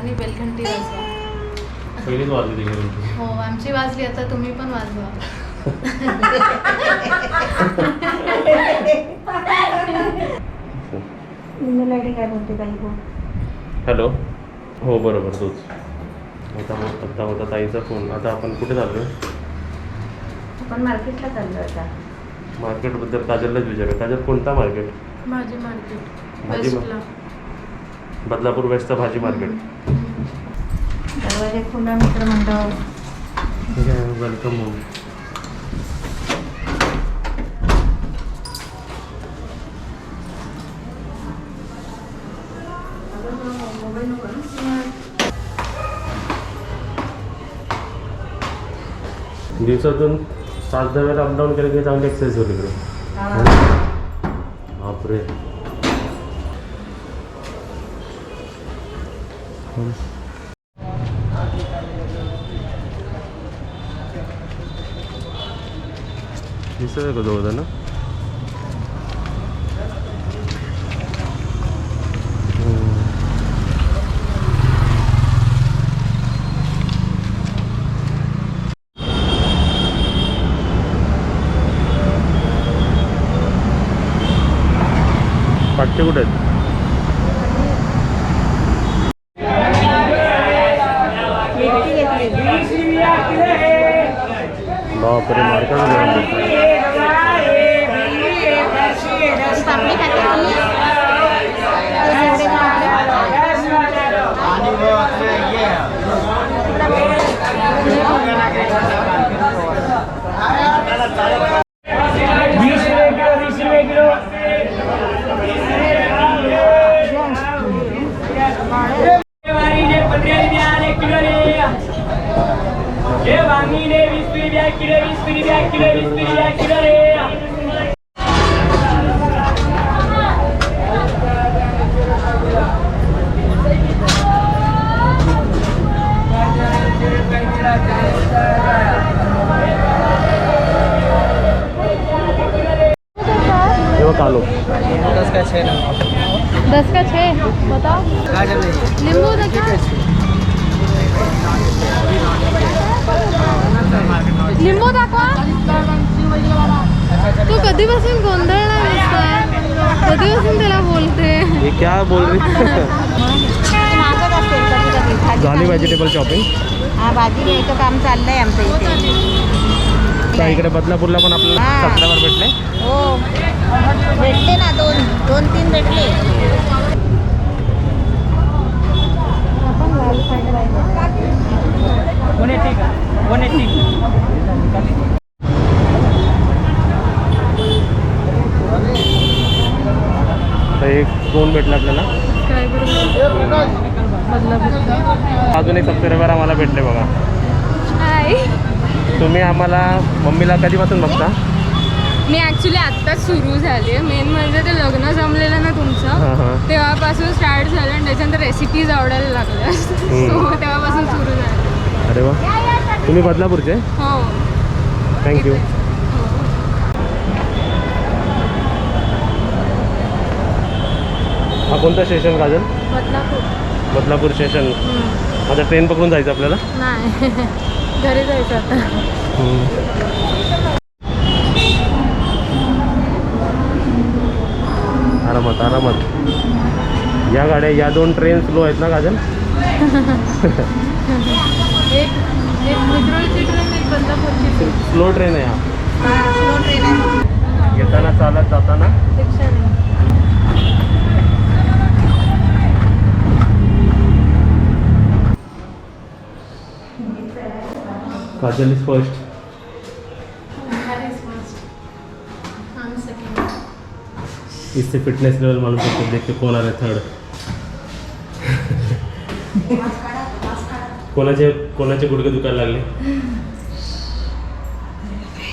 आणि बेलघंटी वाजवा. पहिलीच वाजली ती. हो आमची वाजली, आता तुम्ही पण वाजवा. काय बोलते काही बोल. हॅलो. हो बरोबर तोच. आता होता ताईचा फोन. आता आपण कुठे चाललो आहे? आपण मार्केटला चाललो आता. मार्केटबद्दल काजललाच विचारूया. काजल कोणता मार्केट? भाजी मार्केट भाजी वेस्टला. बदलापूर वेस्टचा भाजी मार्केट. दरवाजे खुला मित्र मंडळ. ठीक आहे, वेलकम होम. दिवसातून 7-10 वेळा अपडाऊन केलं की चांगली एक्सरसाइज होती इकडे. बापरे. दिसत आहे का जवळ ना? पाटके कुठे आहेत? बापरे मार्केट आलो. 10 का 6 10 का 6 बताओ. लिंबू देखा. लिंबू दाखवा. तू कधीपासून गोंधळला दिसतोय. कधीपासून त्याला बोलते. ये क्या बोल रही? झाली व्हेजिटेबल शॉपिंग. हा भाजी घ्यायचं काम चाललंय आमचं इथे. इकडे बदलापूरला पण आपल्याला सत्रावर भेटले. हो भेटले ना, 2-3 भेटले. तर एक 2 भेटले आपल्याला. काय अजून एक सबस्क्रायबर आम्हाला भेटले बघा. तुम्ही आम्हाला मम्मीला कधीपासून बघता? मी ॲक्च्युली आत्ताच सुरू झाली आहे. मेन म्हणजे ते लग्न जमलेलं ना तुमचं, तेव्हापासून स्टार्ट झालं आणि त्याच्यानंतर रेसिपीज आवडायला लागल्या. सो तेव्हापासून सुरू झालं. अरे वा. तुम्ही बदलापूरचे? हो. थँक्यू. हा कोणतं स्टेशन काजल? बदलापूर स्टेशन. आता ट्रेन पकडून जायचं आपल्याला? नाही, घरी जायचं आता. आरामात. या गाड्या, या 2 ट्रेन स्लो आहेत ना काजल? एक मित्रोळची ट्रेन, एक बदलापूरची. स्लो ट्रेन आहे हा. स्लो ट्रेन आहे. येताना चालत, जाताना रिक्षाने. Kajal is first. इससे फिटनेस लेवल मालूम पड़ता, देखते कौन आ रहा है थर्ड. कोणाचे गुडघे दुखायला लागले?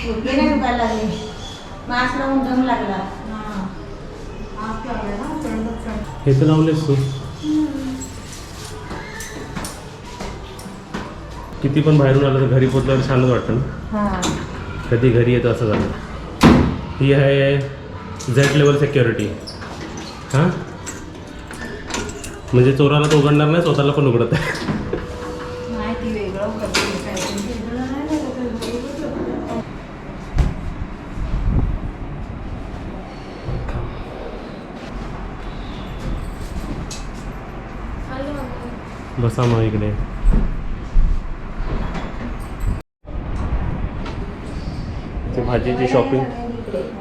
गुडघे नाही दुखायला लागले. मास्क लावून दम लागला. हे तर लावलेस तू. किती पण बाहेरून आलं तर घरी पोचल्यावर छानच वाटतं ना. कधी घरी येतं असं झालं. ही आहे Z लेवल सिक्युरिटी. हां म्हणजे चोराला तर उघडणार नाही, स्वतःला पण उघडत आहे. नाही ती वेगळं करते. बसा मग इकडे. ते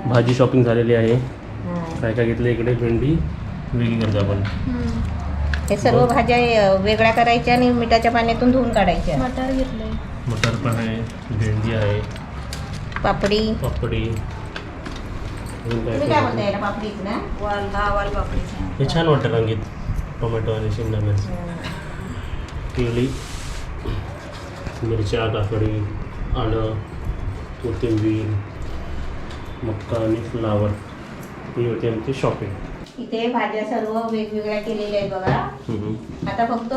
भाजीची शॉपिंग झालेली आहे. काय काय घेतलं इकडे? भेंडी वेगळी करतो आपण. हे सर्व भाज्या वेगळ्या करायच्या आणि मिठाच्या पाण्यातून धुवून काढायच्या. मटार घेतलंय. मटर पण आहे, भेंडी आहे, पापडी. पापडी. अजून काय तुम्ही काय काय? म्हणता याला? पापडीच ना? वाल पापडी. हे छान वाटतं रंगीत. टोमॅटो आणि शिमला मिरची, केळी, मिरच्या, काकडी, आलं, कोथिंबीर, मक्का आणि फ्लावर. ही होती आमची शॉपिंग. इथे भाज्या सर्व वेगवेगळ्या केलेल्या आहेत बघा. आता फक्त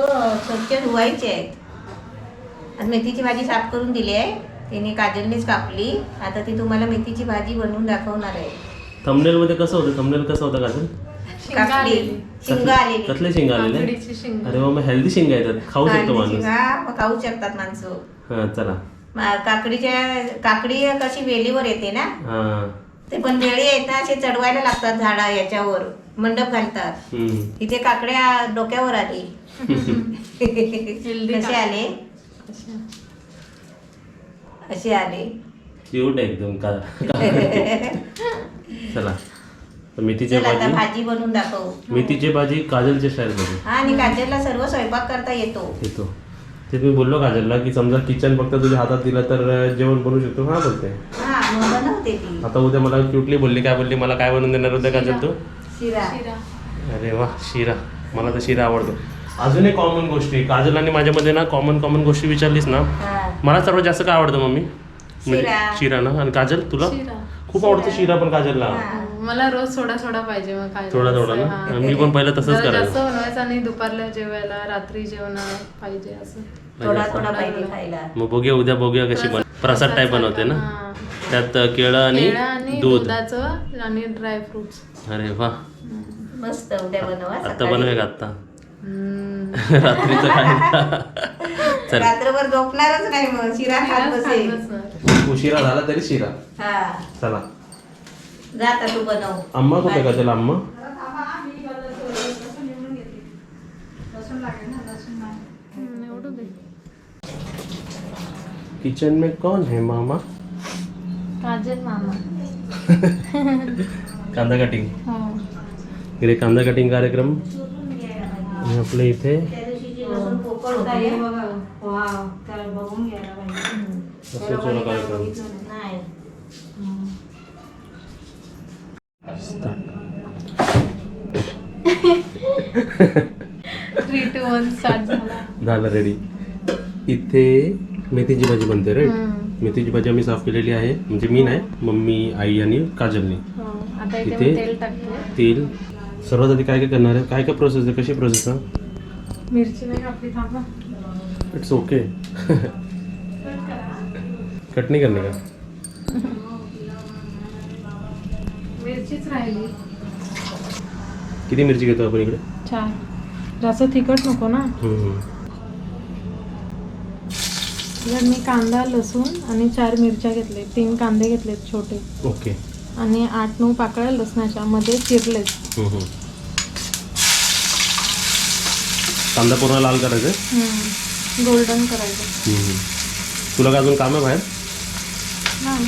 स्वच्छ धुवायचे आहेत. आणि मेथीची भाजी साफ करून दिली आहे, तिने काजलनेच कापली. आता ती तुम्हाला मेथीची भाजी बनवून दाखवणार आहे. थंबनेल मध्ये कसं होतं? थंबनेल कसं होतं काजल? कापली शिंगा आलेली. कसले शेंगा आलेले? काकडीची शेंगा. अरे मग हेल्दी शेंगा येतात, खाऊ शकतो माणूस. शिंगा मग खाऊ शकतात माणसं. हा चला. काकडी कशी वेलीवर येते ना, हा. ते पण वेळी आहेत ना, असे चढवायला लागतात झाडा याच्यावर, मंडप घालतात. इथे काकड्या डोक्यावर आली. कसे आले? असे आले. क्यूट आहे एकदम का. चला मेथीची चल आता भाजी. भाजी बनवून दाखव. मेथीची भाजी काजलच्या स्टाईल मध्ये. हा, आणि काजलला सर्व स्वयंपाक करता येतो. येतो. ते मी बोललो काजलला की समजा किचन फक्त तुझ्या हातात दिलं तर जेवण बनवू शकतो. हा बोलते. हा, मग बनवते ती. आता उद्या मला क्यूटली बोलली. काय बोलली? मला काय बनवून देणार होतं काजल तू? शिरा. अरे वा, शिरा. मला तर शिरा आवडतो. अजून एक कॉमन गोष्टी काजल आणि माझ्यामध्ये ना, कॉमन गोष्टी विचारलीस ना, हा. मला सर्वात जास्त काय आवडतं मम्मी? शिरा. शिरा ना. आणि काजल तुला? खूप आवडतं शिरा पण काजलला. मला रोज थोडा पाहिजे मग काय. थोडा ना. मी पण पहिलं तसंच जास्त करायचं. बनवायचं आणि दुपारला जेवायला, रात्री जेवणाला पाहिजे असं. थोडा पाहिजे खायला. मग बघूया बघूया कशी प्रसाद टाईप बनवते ना. हा. त्यात केळं आणि दूध. दुधाचं आणि ड्रायफ्रुट्स. अरे वा, मस्त. उद्या बनवा. आता बनवे का आता? रात्रीचं काय? चल, रात्रभर झोपणारच नाही, मग शिरा खात बसेल. उशिरा झाला तरी शिरा. हा, चला. जा आता तू बनव. अम्मा कुठे का? त्याला अम्मा किचन में कौन है मामा? काजल मामा. कांदा कटिंग. इकडे कांदा कटिंग कार्यक्रम. आणि आपल्या इथे लसूण कार्यक्रम. नाही. Start. 3, 2, 1 स्टार्ट झाला. झालं रेडी. इथे मेथीची भाजी बनते राईट. मेथीची भाजी आम्ही साफ केलेली आहे, म्हणजे मी नाही, मम्मी, आई आणि काजलने. आता इथे इथे तेल टाकते. तेल. सर्वात आधी काय काय करणार आहे? काय काय प्रोसेस आहे? कशी प्रोसेस आहे? मिरची नाही कापली, थांबा. It's okay. कट नाही करणे का? मिरचीच राहिली. किती मिरची घेतो आपण इकडे? 4. जास्त तिखट नको ना. तर मी कांदा, लसूण आणि 4 मिरच्या घेतले. 3 कांदे घेतलेत छोटे. ओके. आणि 8-9 पाकळ्या लसणाच्या मध्ये चिरलेत. कांदा पूर्ण लाल करायचं. गोल्डन करायचं. तुला का अजून काम आहे बाहेर? नाही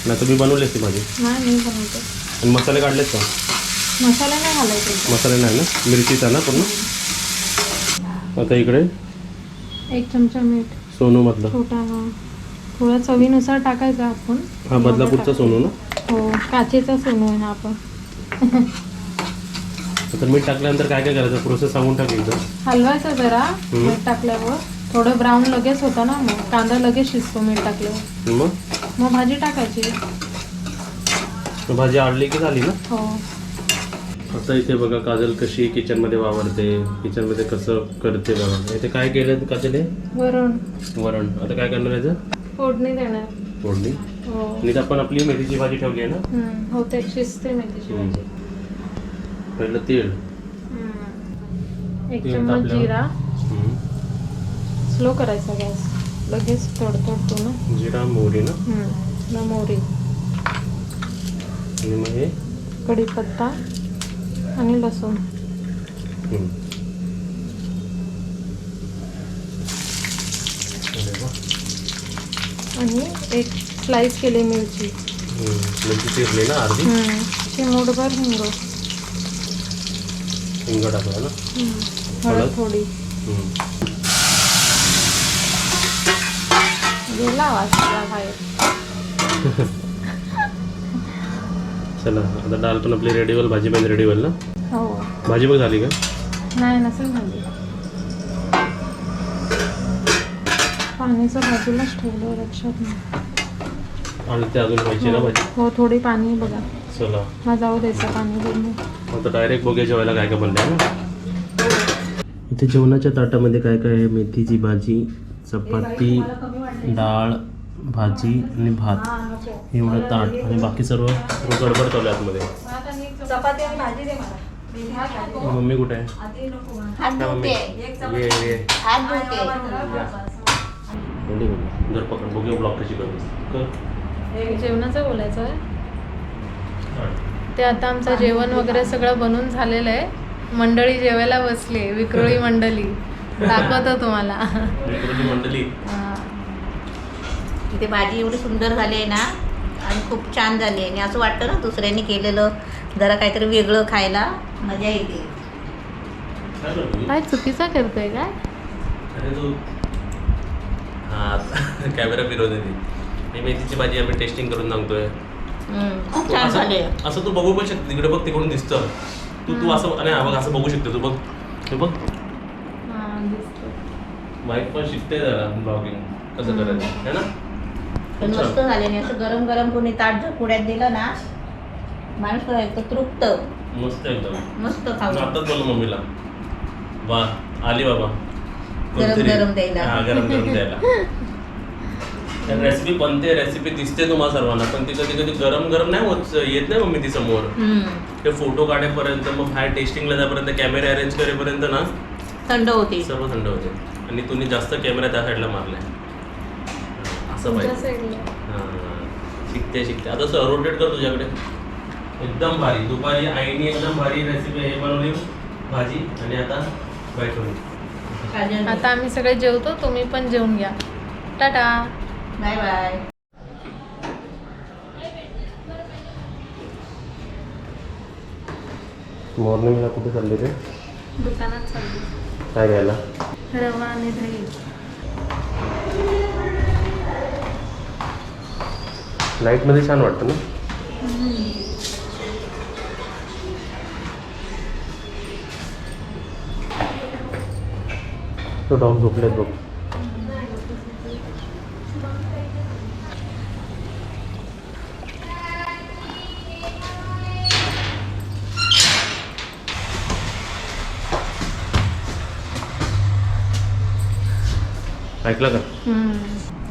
नाही तर मी बनवली असते भाजी. नाही, मी बनवते. आणि मसाले काढलेत का? मसाला नाही घालायचे. मसाले नाही ना, मिरचीचा ना पूर्ण. आता इकडे 1 चमचा मीठ सोनू मधला. छोटा. थोडा चवीनुसार टाकायचा आपण. हा बदलापूरचा सोनू ना. हो, काचेचा सोनू आहे हा आपण. आता मीठ टाकल्यानंतर काय काय करायचं? प्रोसेस सांगून टाक एकदा. हलवायचं जरा मीठ टाकल्यावर. थोडं ब्राऊन लगेच होतं ना, मग कांदा लगेच शिजतो मीठ टाकल्यावर. मग भाजी टाकायची. भाजी आडली की झाली ना. हो. आता इथे बघा काजल कशी किचनमध्ये वावरते, किचनमध्ये कसं करते बघा. इथे काय केलं काजल? वरण. आता काय करणार याचं? फोडणी देणार. फोडणी. हो. आणि आपण आपली मेथीची भाजी ठेवली आहे ना. होते, शिजते मेथीची भाजी. पहिलं तेल. 1 तेल चम्मच तापल्यावर. जिरा. हम्म. स्लो करायचा गॅस, लगेच तडतडतो ना. जिरा मोहरी ना, ना मोहरी, आणि मग हे कढीपत्ता आणि लसूण. हम्म. अरे वा. आणि एक स्लाइस केली मिरची. मिरची चिरली ना अर्धी. चिमूटभर हिंग. हिंग टाकला ना. हळद थोडी. गेला आवाज सगळा बाहेर. चला आता डाळ पण आपली रेडी होईल, भाजी पण रेडी होईल ना. हो. भाजी पण झाली का? नाही, नसेल झाली. पाणीचं बाजूलाच ठेवलं, लक्षात नाही. आणि ते अजून व्हायची ना भाजी. हो, थोडी पाणी बघा. चला हा जाऊ द्यायचं पाणी पूर्ण. आता डायरेक्ट बघूया जेवायला काय काय बनलं आहे ना. इथे जेवणाच्या ताटामध्ये काय काय आहे? मेथीची भाजी, चपाती, डाळ, भाजी आणि भात, एवढं ताट. आणि बाकी सर्व गडबड चालू आहे आतमध्ये. चपाती आणि भाजी दे मला. मम्मी कुठे आहे? हात काय मम्मी? धुते. ये हात धुते. रेडी बघू, जर पकड बघूया ब्लॉक कशी कर. जेवणाचं बोलायचं आहे ते. आता आमचं जेवण वगैरे सगळं बनून झालेलं आहे. मंडळी जेवायला बसली, विक्रोळी मंडळी. दाखवतो तुम्हाला. विक्रोळी मंडळी. इथे भाजी एवढी सुंदर झाली आहे ना, आणि खूप छान झाली आहे. आणि असं वाटतं ना दुसऱ्यांनी केलेलं जरा काहीतरी वेगळं खायला मजा येते. काय चुकीचा करतोय काय? अरे तू हा कॅमेरा फिरवते ती. ही मेथीची भाजी आम्ही टेस्टिंग करून सांगतोय. खूप छान झाले. असं तू बघू पण शकते. तिकडे बघ, तिकडून दिसतं. तू असं, आणि बघ असं बघू शकते तू. बघ हे बघ, माईक पण शिकते जरा ब्लॉगिंग कसं करायचं है ना. पण मस्त झाले. आणि असं गरम गरम कोणी ताट जर पुढ्यात दिलं ना, माणूस एकदम तृप्त. मस्त एकदम मस्त खाऊ. आताच बोल मम्मीला, वा आली बाबा गरम गरम द्यायला. हा, गरम गरम द्यायला. रेसिपी बनते, रेसिपी दिसते तुम्हाला सर्वांना, पण ती कधी कधी गरम गरम नाही होत, येत नाही मम्मी ती समोर. ते फोटो काढेपर्यंत, मग बाहेर टेस्टिंगला जाईपर्यंत, कॅमेरा अरेंज करेपर्यंत ना थंड होती. सर्व थंड होते. आणि तुम्ही जास्त कॅमेरा त्या साईडला मारलाय. असं पाहिजे. शिकते शिकते. आता सर रोटेट कर तुझ्याकडे. एकदम भारी. दुपारी आईने एकदम भारी रेसिपी हे बनवली भाजी, आणि आता बैठवली. आता आम्ही सगळे जेवतो, तुम्ही पण जेवून घ्या. Tata, bye bye. मॉर्निंगला कुठे चालले ते? दुकानात चालली. काय घ्यायला? रवा आणि दही. लाईटमध्ये छान वाटतं ना. तो डॉग झोपलेत बघ. ऐकलं का?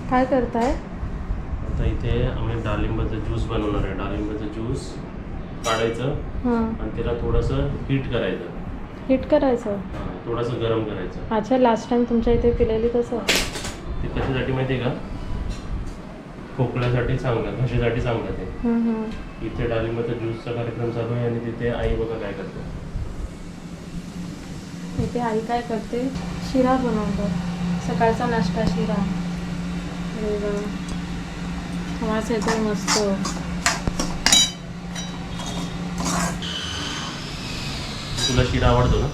काय करताय? आता इथे आम्ही डाळिंबाचा ज्यूस बनवणार आहे. डाळिंबाचा ज्यूस काढायचं आणि त्याला थोडंसं हीट करायचं. हीट करायचं? थोडंसं गरम करायचं. अच्छा, लास्ट टाइम तुमच्या इथे पिलेली तसं? ते कशासाठी माहिती आहे का? खोकल्यासाठी चांगलं, घशासाठी चांगलं ते. इथे डाळिंबाचा ज्यूसचा कार्यक्रम चालू आहे, आणि तिथे आई बघा काय करते. इथे आई काय करते? शिरा बनवतात. सकाळचा नाश्ता शिरा. वास येतो मस्त. तुला शिरा आवडतो ना?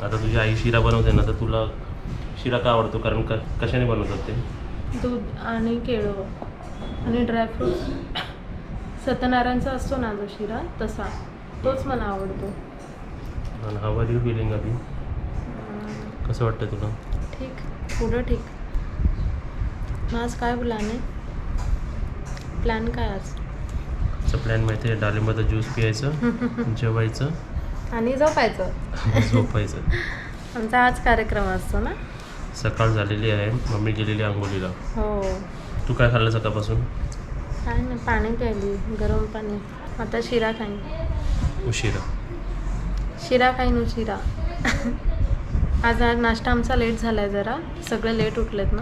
आता तुझी आई शिरा बनवते ना, तर तुला शिरा का आवडतो? कारण कशाने बनवतात ते? दूध आणि केळं आणि ड्रायफ्रूट. सत्यनारायणचा असतो ना जो शिरा, तसा तोच मला आवडतो. आणि हाऊ आर यू फिलिंग अभी? कसं वाटतं तुला? ठीक, पुढं ठीक. मग आज काय प्लॅन आहे? प्लॅन काय आज? प्लॅन माहिती आहे, डाळिंबाचा ज्यूस पियायचं, जेवायचं आणि झोपायचं. झोपायचं. आमचा हाच कार्यक्रम असतो ना. सकाळ झालेली आहे, मम्मी गेलेली आंघोळीला. हो. तू काय खाल्लं सकाळपासून? काय नाही, पाणी प्यायली, गरम पाणी. आता शिरा खाईन. उशिरा. शिरा खाईन उशिरा. आज नाश्ता आमचा लेट झालाय जरा, सगळे लेट उठलेत ना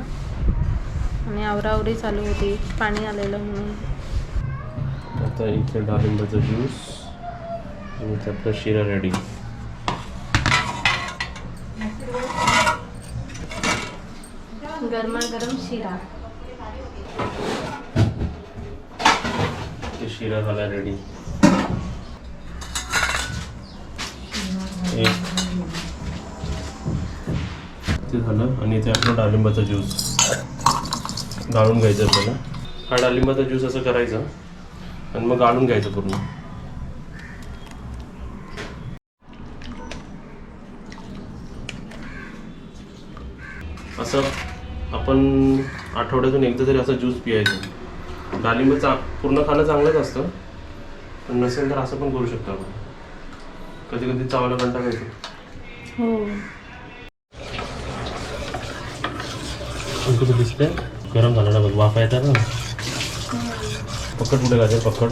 आणि आवरावरी चालू होती, पाणी आलेलं म्हणून. आता इथे डाळिंबाचा ज्यूस आणि आपला शिरा रेडी. गरमागरम शिरा. शिरा झाला रेडी. ते झालं आणि इथे आपला डाळिंबाचा ज्यूस गाळून घ्यायचा आपल्याला. हा डाळिंबाचा ज्यूस असं करायचा आणि मग गाळून घ्यायचं पूर्ण. असं आपण आठवड्यातून एकदा तरी असा ज्यूस पियायचा. डाळिंबाचा पूर्ण खाणं चांगलंच असतं, पण नसेल तर असं पण करू शकतो आपण. कधी कधी चावला कंटाळा येतो. हो. कुठे दिसतंय गरम झालं ना बघ, वाफा येतात ना. पकड कुठे घालते, पकड.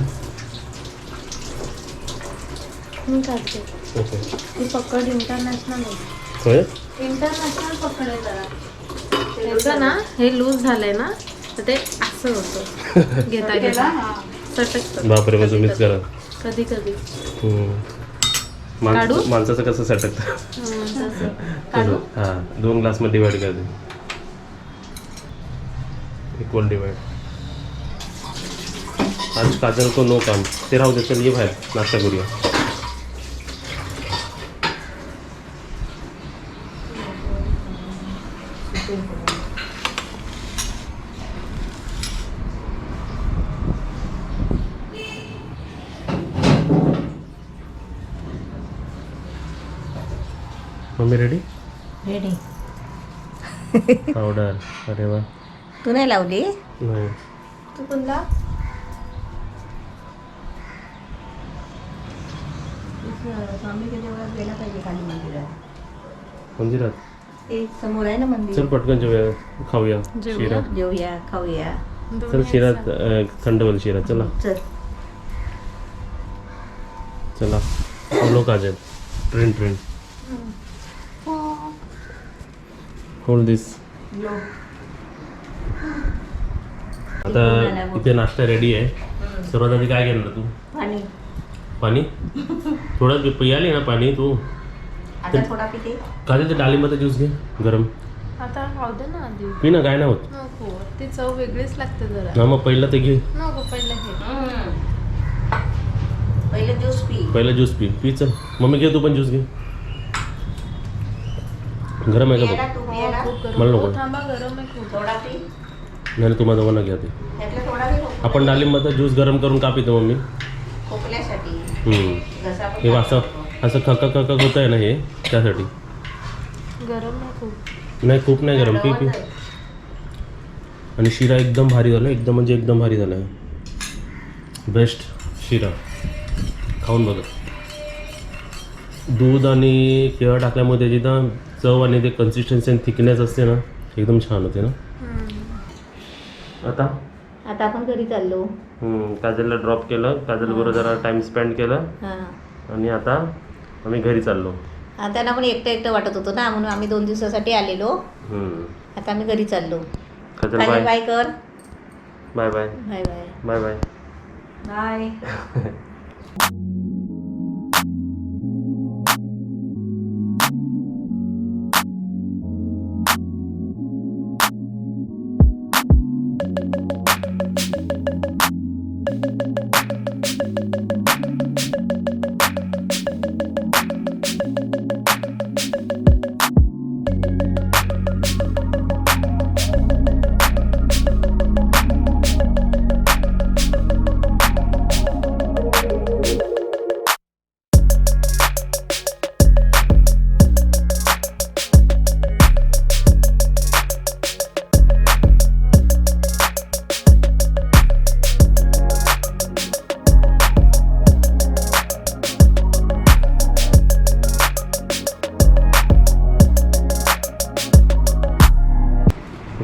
मी काढते. ओके. ती पकड इंटरनॅशनल आहे. होय. इंटरनॅशनल पकड आहे जरा. त्याचं ना हे लूज झालंय ना, तर ते असं होतं घेता घेता सटकतं. बापरे, मग तुम्हीच करा. कधी कधी माणसाचं कसं सटकतं. काढू. हां, 2 ग्लासमध्ये डिवाइड करते. Equal divide. आज काजल को नो काम, ते राहू दे. चल ये बाहेर नाश्ता करूया. Mummy ready? रेडी. पावडर. अरे वा. तू नाही लावली? नाही. तू कोणता? स्वामीच्या देवळात गेला पाहिजे काली मंदिरात. मंदिरात एक समोर आहे ना मंदिर. चल पटकन जेवूया, खाऊया शिरा. जेवूया, खाऊया. चल शिरा, थंड होईल शिरा. चला चल. चला. फॉलो काजल. ट्रेन. होल्ड दिस. आता इथे नाश्ता रेडी आहे. सर्वात आधी काय घेणार तू? पाणी. थोडं पियाली ना पाणी तू. आता थोडा पिते. काजल ते डाळिंबाचा ज्यूस घे गरम. आता खाऊ दे ना आधी. पी ना, काय नाही होत. नको, ती चव वेगळीच लागते जरा. हा, मग पहिलं ते घे. नको, पहिलं हे. पहिले ज्यूस पी. पहिलं ज्यूस पी. चल मम्मी घे, तू पण ज्यूस घे. गरम आहे का बघ. तू पियाला? खूप गरम. मला नको. हो, थांबा, गरम आहे खूप. थोडा पी. नाही, तुम्हाला दोघांना घ्या ते. त्यातला थोडा घे. आपण डाळिंबाचा ज्यूस गरम करून का पितो मम्मी? खोकल्यासाठी. घसा पण हे असं खक होत आहे ना, हे त्यासाठी. गरम आहे खूप. नाही, खूप नाही गरम. पी. आणि शिरा एकदम भारी झाला, एकदम भारी झाला आहे. बेस्ट शिरा. खाऊन बघा. दूध आणि केळं टाकल्यामुळे त्याची ना चव आणि ते कन्सिस्टन्सी आणि थिकनेस असते ना, एकदम छान होते ना. आता आपण घरी चाललो. काजलला ड्रॉप केलं, काजल बरोबर जरा टाइम स्पेंड केलं आणि आता आम्ही घरी चाललो. त्यांना पण एकटं वाटत होतं ना, म्हणून आम्ही 2 दिवसासाठी आलेलो. आता आम्ही घरी चाललो. काजल बाय. बाय कर. Bye bye. Bye bye. Bye bye. Bye.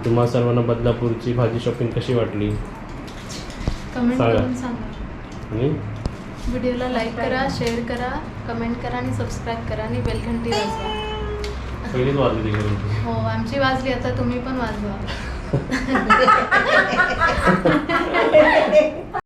तुम्हाला सर्वांना बदलापूरची भाजी शॉपिंग कशी वाटली कमेंट सांगा. करून सांगा. आणि व्हिडिओला लाईक करा, शेअर करा, कमेंट करा आणि सबस्क्राईब करा आणि बेल घंटी वाजवा. पहिलीच वाजली ती. हो, आमची वाजली, आता तुम्ही पण वाजवा.